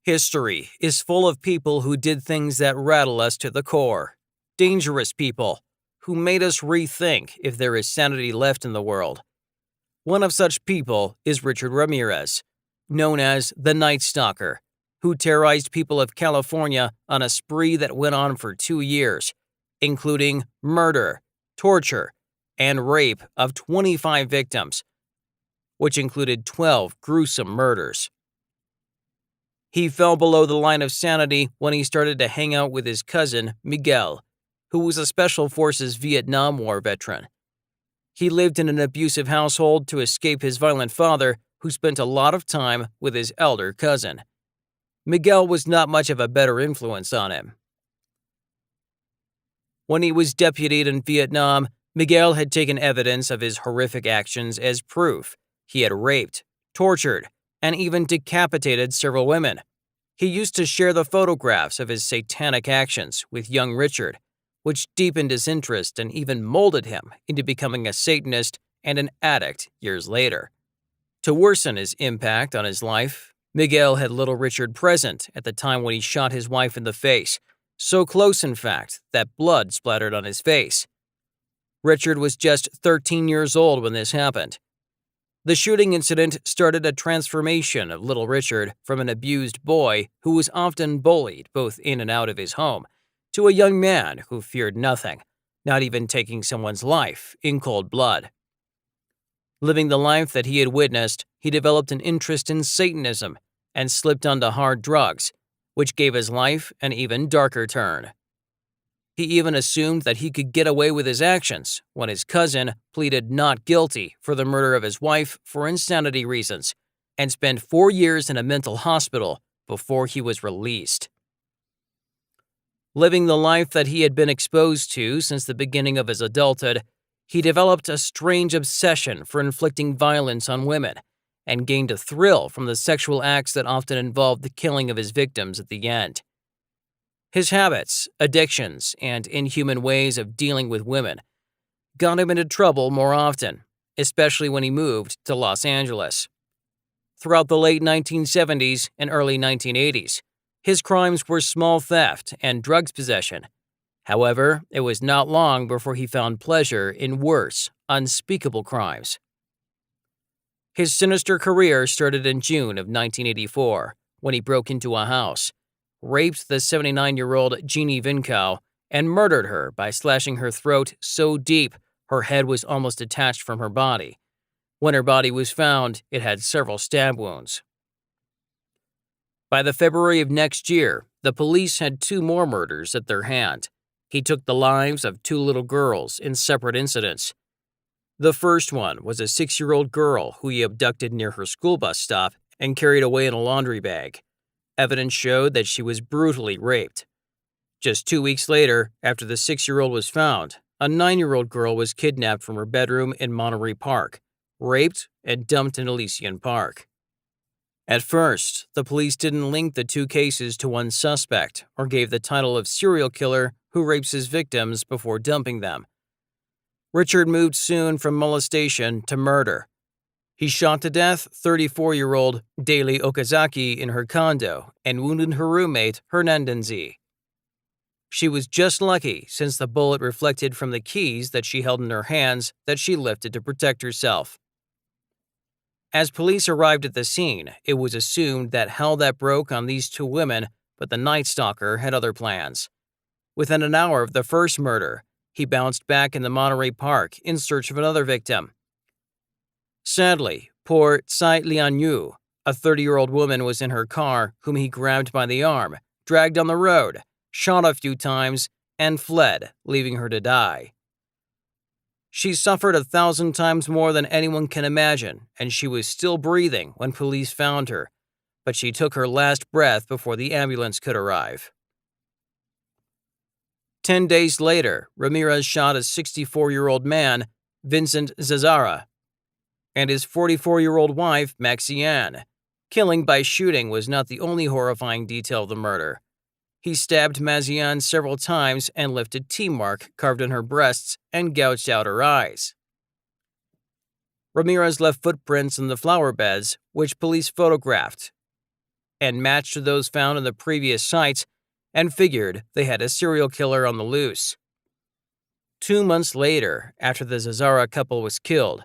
History is full of people who did things that rattle us to the core. Dangerous people who made us rethink if there is sanity left in the world. One of such people is Richard Ramirez, known as the Night Stalker, who terrorized people of California on a spree that went on for 2 years, including murder, torture, and rape of 25 victims, which included 12 gruesome murders. He fell below the line of sanity when he started to hang out with his cousin, Miguel, who was a Special Forces Vietnam War veteran. He lived in an abusive household to escape his violent father, who spent a lot of time with his elder cousin. Miguel was not much of a better influence on him. When he was deputied in Vietnam, Miguel had taken evidence of his horrific actions as proof. He had raped, tortured, and even decapitated several women. He used to share the photographs of his satanic actions with young Richard, which deepened his interest and even molded him into becoming a Satanist and an addict years later. To worsen his impact on his life, Miguel had little Richard present at the time when he shot his wife in the face, so close in fact that blood splattered on his face. Richard was just 13 years old when this happened. The shooting incident started a transformation of little Richard from an abused boy who was often bullied both in and out of his home to a young man who feared nothing, not even taking someone's life in cold blood. Living the life that he had witnessed, he developed an interest in Satanism and slipped onto hard drugs, which gave his life an even darker turn. He even assumed that he could get away with his actions when his cousin pleaded not guilty for the murder of his wife for insanity reasons and spent 4 years in a mental hospital before he was released. Living the life that he had been exposed to since the beginning of his adulthood, he developed a strange obsession for inflicting violence on women and gained a thrill from the sexual acts that often involved the killing of his victims at the end. His habits, addictions, and inhuman ways of dealing with women got him into trouble more often, especially when he moved to Los Angeles. Throughout the late 1970s and early 1980s, his crimes were small theft and drugs possession. However, it was not long before he found pleasure in worse, unspeakable crimes. His sinister career started in June of 1984 when he broke into a house, raped the 79-year-old Jeannie Vincow, and murdered her by slashing her throat so deep her head was almost detached from her body. When her body was found, it had several stab wounds. By the February of next year, the police had 2 more murders at their hand. He took the lives of 2 little girls in separate incidents. The first one was a 6-year-old girl who he abducted near her school bus stop and carried away in a laundry bag. Evidence showed that she was brutally raped. Just 2 weeks later, after the 6-year-old was found, a 9-year-old girl was kidnapped from her bedroom in Monterey Park, raped, and dumped in Elysian Park. At first, the police didn't link the 2 cases to one suspect or gave the title of serial killer who rapes his victims before dumping them. Richard moved soon from molestation to murder. He shot to death 34-year-old Daily Okazaki in her condo and wounded her roommate, Hernandez. She was just lucky since the bullet reflected from the keys that she held in her hands that she lifted to protect herself. As police arrived at the scene, it was assumed that hell that broke on these 2 women, but the Night Stalker had other plans. Within an hour of the first murder, he bounced back in the Monterey Park in search of another victim. Sadly, poor Tsai Lianyu, a 30-year-old woman, was in her car, whom he grabbed by the arm, dragged on the road, shot a few times, and fled, leaving her to die. She suffered 1,000 times more than anyone can imagine, and she was still breathing when police found her, but she took her last breath before the ambulance could arrive. 10 days later, Ramirez shot a 64-year-old man, Vincent Zazara, and his 44-year-old wife, Maxiane. Killing by shooting was not the only horrifying detail of the murder. He stabbed Mazian several times and left a T mark carved on her breasts and gouged out her eyes. Ramirez left footprints in the flower beds, which police photographed. and matched to those found in the previous sites and figured they had a serial killer on the loose. 2 months later, after the Zazzara couple was killed,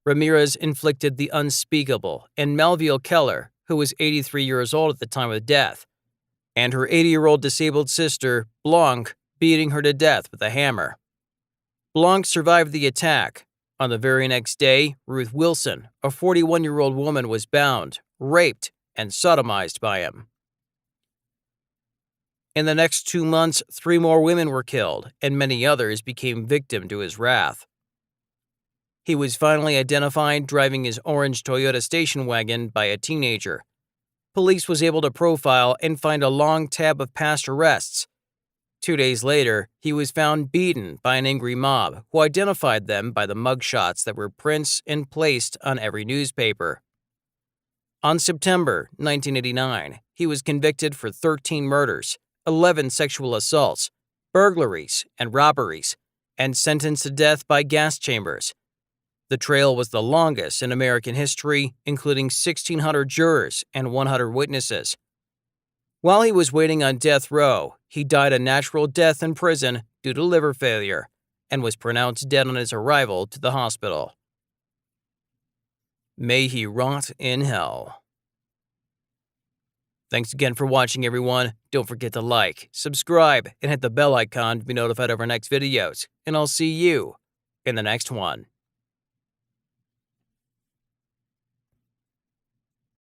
Ramirez inflicted the unspeakable in Melville Keller, who was 83 years old at the time of death, and her 80-year-old disabled sister, Blanc, beating her to death with a hammer. Blanc survived the attack. On the very next day, Ruth Wilson, a 41-year-old woman, was bound, raped, and sodomized by him. In the next 2 months, 3 more women were killed, and many others became victim to his wrath. He was finally identified driving his orange Toyota station wagon by a teenager. Police was able to profile and find a long tab of past arrests. 2 days later, he was found beaten by an angry mob who identified them by the mugshots that were prints and placed on every newspaper. On September 1989, he was convicted for 13 murders, 11 sexual assaults, burglaries, and robberies, and sentenced to death by gas chambers. The trial was the longest in American history, including 1,600 jurors and 100 witnesses. While he was waiting on death row, he died a natural death in prison due to liver failure and was pronounced dead on his arrival to the hospital. May he rot in hell. Thanks again for watching, everyone. Don't forget to like, subscribe, and hit the bell icon to be notified of our next videos, and I'll see you in the next one.